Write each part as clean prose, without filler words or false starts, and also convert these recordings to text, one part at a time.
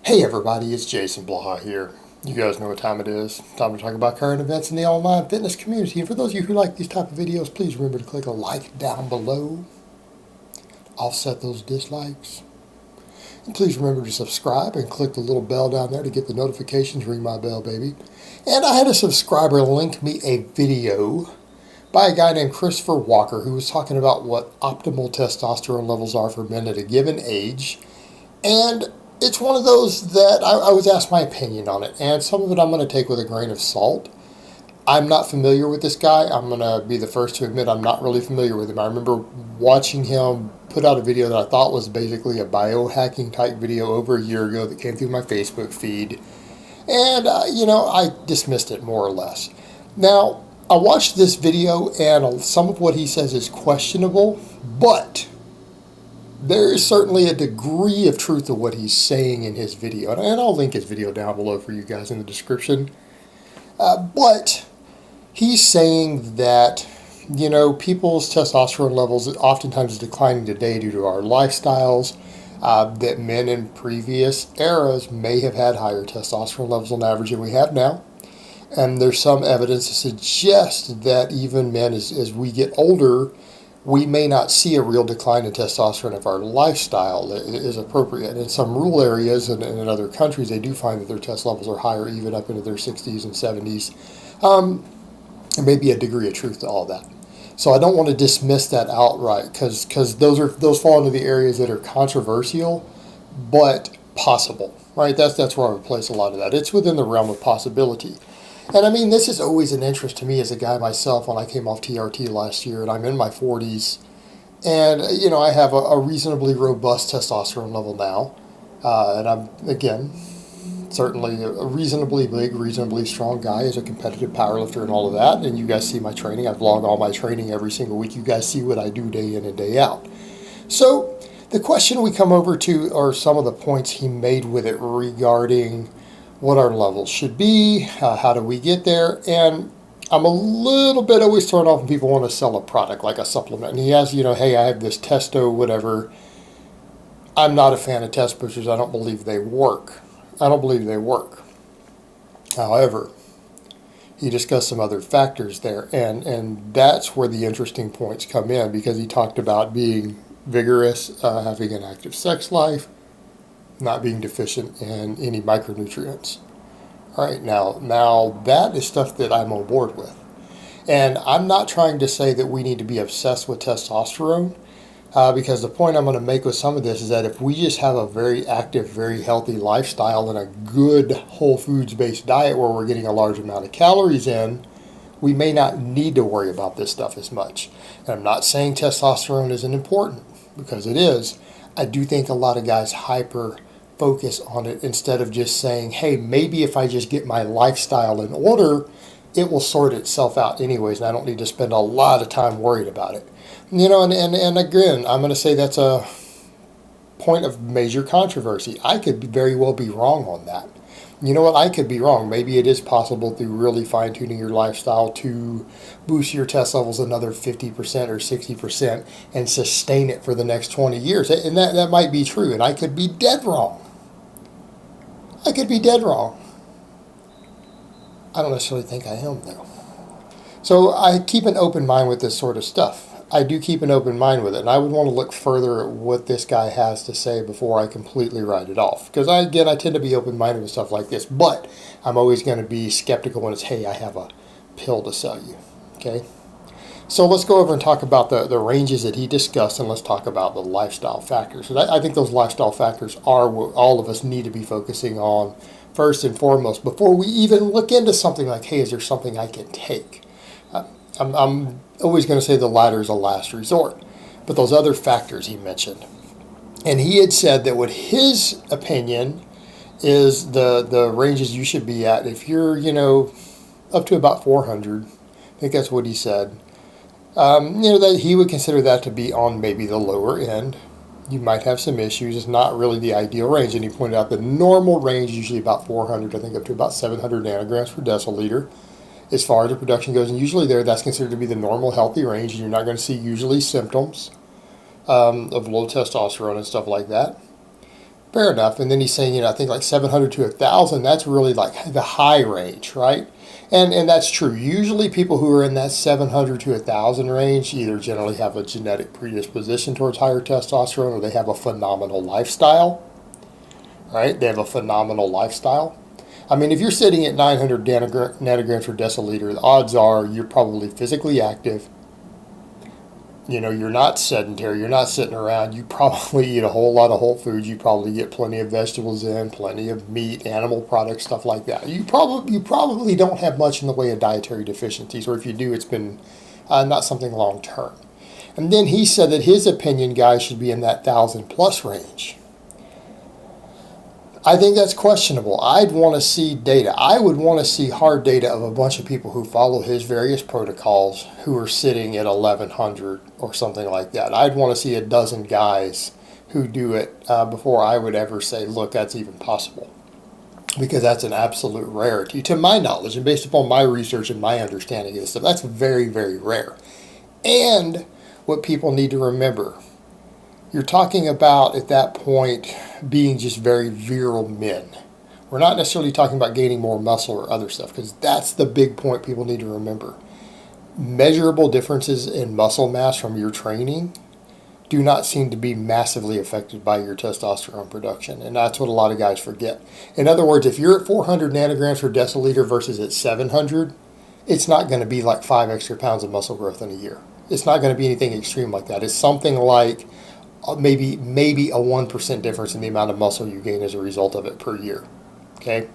Hey everybody, it's Jason Blaha here. You guys know what time it is. Time to talk about current events in the online fitness community. And for those of you who like these type of videos, please remember to click a like down below. Offset those dislikes. And please remember to subscribe and click the little bell down there to get the notifications. Ring my bell, baby. And I had a subscriber link me a video by a guy named Christopher Walker who was talking about what optimal testosterone levels are for men at a given age. And it's one of those that I was asked my opinion on it, and some of it I'm going to take with a grain of salt. I'm not familiar with this guy. I'm going to be the first to admit I'm not really familiar with him. I remember watching him put out a video that I thought was basically a biohacking type video over a year ago that came through my Facebook feed, and I dismissed it more or less. Now, I watched this video, and some of what he says is questionable, but there is certainly a degree of truth to what he's saying in his video. And I'll link his video down below for you guys in the description. But he's saying that, people's testosterone levels oftentimes is declining today due to our lifestyles, that men in previous eras may have had higher testosterone levels on average than we have now. And there's some evidence to suggest that even men, as we get older, we may not see a real decline in testosterone if our lifestyle is appropriate. In some rural areas and in other countries, they do find that their test levels are higher, even up into their 60s and 70s. There may be a degree of truth to all that. So I don't want to dismiss that outright because those fall into the areas that are controversial, but possible, right? That's where I would place a lot of that. It's within the realm of possibility. And I mean, this is always an interest to me as a guy myself when I came off TRT last year, and I'm in my 40s. And, I have a reasonably robust testosterone level now. And I'm, again, certainly a reasonably big, reasonably strong guy as a competitive powerlifter and all of that. And you guys see my training. I vlog all my training every single week. You guys see what I do day in and day out. So the question we come over to are some of the points he made with it regarding what our levels should be, how do we get there, and I'm a little bit always thrown off when people want to sell a product like a supplement. And he has, hey, I have this testo, whatever. I'm not a fan of test boosters. I don't believe they work. However, he discussed some other factors there, and that's where the interesting points come in, because he talked about being vigorous, having an active sex life, not being deficient in any micronutrients. All right, now that is stuff that I'm on board with. And I'm not trying to say that we need to be obsessed with testosterone, because the point I'm going to make with some of this is that if we just have a very active, very healthy lifestyle and a good whole foods-based diet where we're getting a large amount of calories in, we may not need to worry about this stuff as much. And I'm not saying testosterone isn't important, because it is. I do think a lot of guys hyper focus on it instead of just saying, hey, maybe if I just get my lifestyle in order, it will sort itself out anyways, and I don't need to spend a lot of time worried about it. And again, I'm going to say that's a point of major controversy. I could very well be wrong on that. You know what? I could be wrong. Maybe it is possible through really fine-tuning your lifestyle to boost your test levels another 50% or 60% and sustain it for the next 20 years. And that might be true, and I could be dead wrong. I don't necessarily think I am, though. So I keep an open mind with this sort of stuff. I do keep an open mind with it, and I would want to look further at what this guy has to say before I completely write it off. Because I tend to be open-minded with stuff like this, but I'm always going to be skeptical when it's, hey, I have a pill to sell you. Okay? So let's go over and talk about the ranges that he discussed, and let's talk about the lifestyle factors. And I think those lifestyle factors are what all of us need to be focusing on first and foremost before we even look into something like, hey, is there something I can take? I'm always going to say the latter is a last resort. But those other factors he mentioned. And he had said that what his opinion is the ranges you should be at if you're, up to about 400. I think that's what he said. That he would consider that to be on maybe the lower end. You might have some issues. It's not really the ideal range. And he pointed out the normal range is usually about 400, I think up to about 700 nanograms per deciliter as far as the production goes. And usually that's considered to be the normal healthy range. And you're not going to see usually symptoms of low testosterone and stuff like that. Fair enough. And then he's saying, I think like 700 to 1,000, that's really like the high range, right? And that's true. Usually people who are in that 700 to 1,000 range either generally have a genetic predisposition towards higher testosterone or they have a phenomenal lifestyle, right? They have a phenomenal lifestyle. I mean, if you're sitting at 900 nanograms per deciliter, the odds are you're probably physically active. You're not sedentary. You're not sitting around. You probably eat a whole lot of whole foods. You probably get plenty of vegetables in, plenty of meat, animal products, stuff like that. You probably don't have much in the way of dietary deficiencies, or if you do, it's been not something long term. And then he said that his opinion, guys, should be in that 1,000+ range. I think that's questionable. I'd want to see data. I would want to see hard data of a bunch of people who follow his various protocols who are sitting at 1,100 or something like that. I'd want to see a dozen guys who do it before I would ever say, look, that's even possible. Because that's an absolute rarity. To my knowledge, and based upon my research and my understanding of this stuff, that's very, very rare. And what people need to remember, you're talking about, at that point, being just very virile men. We're not necessarily talking about gaining more muscle or other stuff, because that's the big point people need to remember. Measurable differences in muscle mass from your training do not seem to be massively affected by your testosterone production, and that's what a lot of guys forget. In other words, if you're at 400 nanograms per deciliter versus at 700, it's not going to be like 5 extra pounds of muscle growth in a year. It's not going to be anything extreme like that. It's something like maybe a 1% difference in the amount of muscle you gain as a result of it per year. Okay,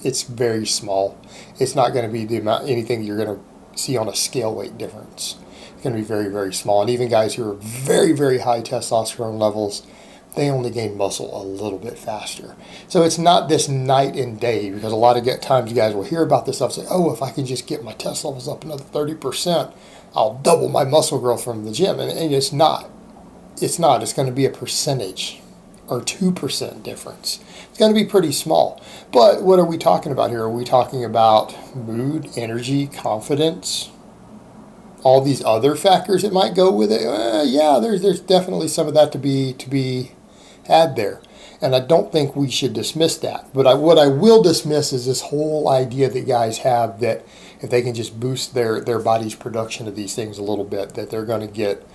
it's very small. It's not going to be the amount anything you're going to see on a scale weight difference. It's going to be very, very small. And even guys who are very, very high testosterone levels, they only gain muscle a little bit faster. So it's not this night and day, because a lot of times you guys will hear about this stuff, say, oh, if I can just get my test levels up another 30%, I'll double my muscle growth from the gym. And it's not. It's not. It's going to be a percentage or 2% difference. It's going to be pretty small. But what are we talking about here? Are we talking about mood, energy, confidence, all these other factors that might go with it? Yeah, there's definitely some of that to be had there. And I don't think we should dismiss that. But what I will dismiss is this whole idea that guys have that if they can just boost their body's production of these things a little bit, that they're going to get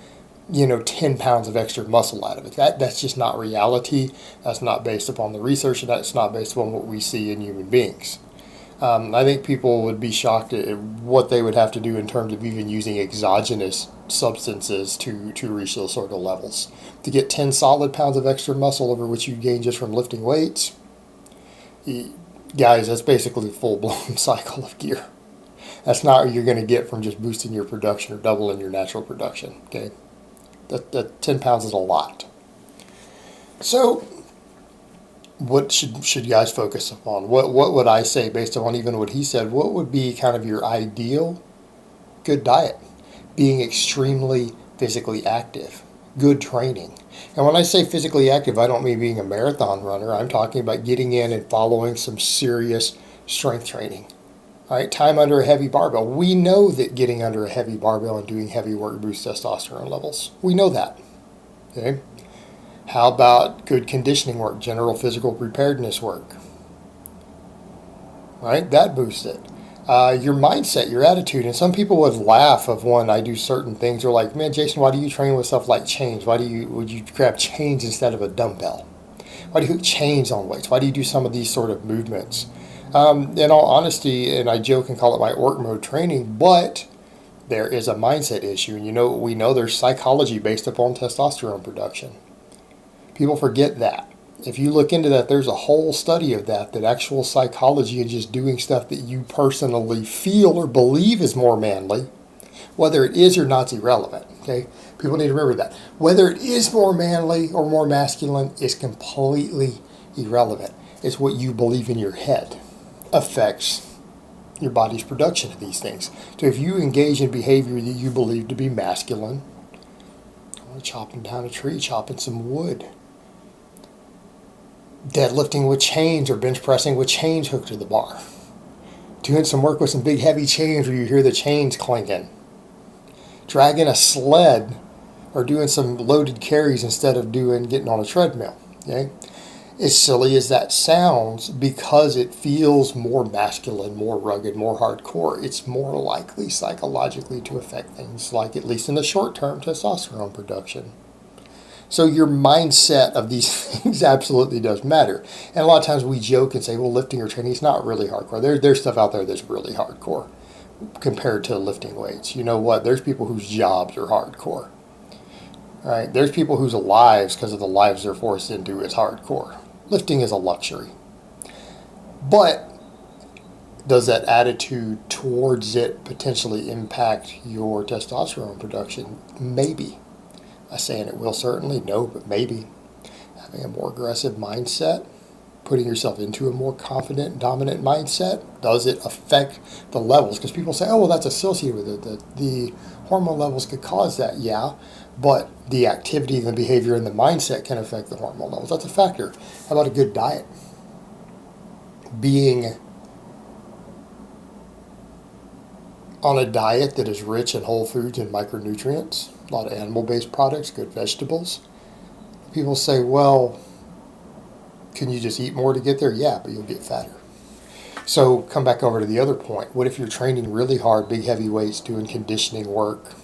10 pounds of extra muscle out of it. That's just not reality. That's not based upon the research, and that's not based upon what we see in human beings. I think people would be shocked at what they would have to do in terms of even using exogenous substances to reach those sort of levels. To get 10 solid pounds of extra muscle over which you gain just from lifting weights, guys, that's basically a full-blown cycle of gear. That's not what you're going to get from just boosting your production or doubling your natural production, okay? That 10 pounds is a lot. So what should guys focus upon? What would I say based on even what he said? What would be kind of your ideal good diet? Being extremely physically active, good training. And when I say physically active, I don't mean being a marathon runner. I'm talking about getting in and following some serious strength training. All right, time under a heavy barbell. We know that getting under a heavy barbell and doing heavy work boosts testosterone levels. We know that. Okay. How about good conditioning work, general physical preparedness work? Right, that boosts it. Your mindset, your attitude, and some people would laugh of when I do certain things. They're like, "Man, Jason, why do you train with stuff like chains? Would you grab chains instead of a dumbbell? Why do you hook chains on weights? Why do you do some of these sort of movements?" In all honesty, and I joke and call it my orc mode training, but there is a mindset issue. And we know there's psychology based upon testosterone production. People forget that. If you look into that, there's a whole study of that actual psychology and just doing stuff that you personally feel or believe is more manly, whether it is or not, is irrelevant. Okay? People need to remember that. Whether it is more manly or more masculine is completely irrelevant. It's what you believe in your head affects your body's production of these things. So if you engage in behavior that you believe to be masculine, chopping down a tree, chopping some wood, deadlifting with chains or bench pressing with chains hooked to the bar, doing some work with some big heavy chains where you hear the chains clinking, dragging a sled or doing some loaded carries instead of getting on a treadmill. Okay? As silly as that sounds, because it feels more masculine, more rugged, more hardcore, it's more likely psychologically to affect things like, at least in the short term, testosterone production. So your mindset of these things absolutely does matter. And a lot of times we joke and say, well, lifting or training is not really hardcore. There's stuff out there that's really hardcore compared to lifting weights. You know what? There's people whose jobs are hardcore. Right? There's people whose lives, because of the lives they're forced into, is hardcore. Lifting is a luxury. But does that attitude towards it potentially impact your testosterone production? Maybe. I'm not saying it will certainly, no, but maybe. Having a more aggressive mindset, putting yourself into a more confident, dominant mindset, does it affect the levels? Because people say, oh, well, that's associated with it. The hormone levels could cause that. Yeah, but the activity, the behavior, and the mindset can affect the hormone levels. That's a factor. How about a good diet? Being on a diet that is rich in whole foods and micronutrients, a lot of animal-based products, good vegetables. People say, well, can you just eat more to get there? Yeah, but you'll get fatter. So come back over to the other point. What if you're training really hard, big heavy weights, doing conditioning work,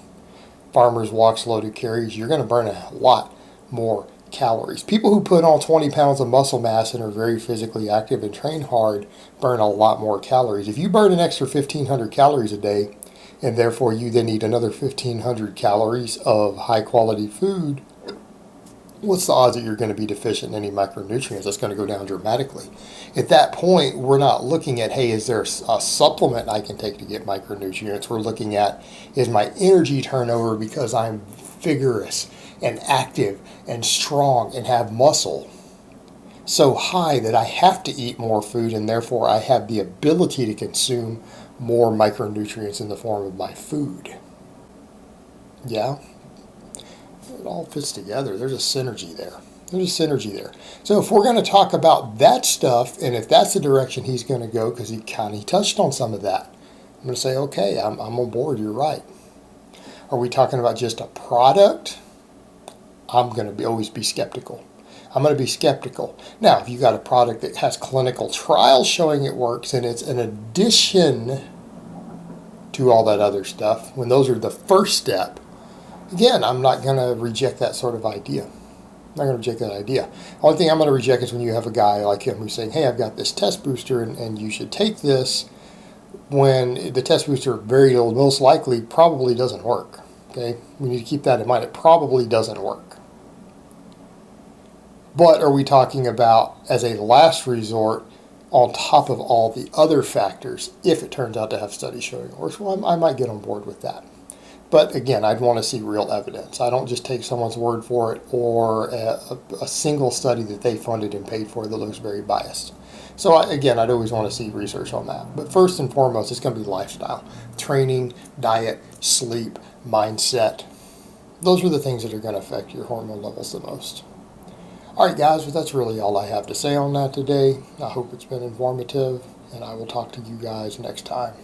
farmers walks, loaded carries? You're going to burn a lot more calories. People who put on 20 pounds of muscle mass and are very physically active and train hard burn a lot more calories. If you burn an extra 1,500 calories a day, and therefore you then eat another 1,500 calories of high quality food, what's the odds that you're going to be deficient in any micronutrients? That's going to go down dramatically. At that point, we're not looking at, hey, is there a supplement I can take to get micronutrients? We're looking at, is my energy turnover, because I'm vigorous and active and strong and have muscle, so high that I have to eat more food, and therefore I have the ability to consume more micronutrients in the form of my food. Yeah? It all fits together. There's a synergy there. So if we're going to talk about that stuff, and if that's the direction he's going to go, because he touched on some of that, I'm going to say, okay, I'm on board. You're right. Are we talking about just a product? I'm going to always be skeptical. I'm going to be skeptical. Now, if you got a product that has clinical trials showing it works, and it's an addition to all that other stuff, when those are the first step, again, I'm not going to reject that sort of idea. I'm not going to reject that idea. The only thing I'm going to reject is when you have a guy like him who's saying, hey, I've got this test booster, and you should take this, when the test booster most likely probably doesn't work. Okay, we need to keep that in mind. It probably doesn't work. But are we talking about, as a last resort, on top of all the other factors, if it turns out to have studies showing it works? Well, I might get on board with that. But again, I'd want to see real evidence. I don't just take someone's word for it, or a single study that they funded and paid for that looks very biased. So again, I'd always want to see research on that. But first and foremost, it's going to be lifestyle. Training, diet, sleep, mindset. Those are the things that are going to affect your hormone levels the most. All right, guys, well, that's really all I have to say on that today. I hope it's been informative, and I will talk to you guys next time.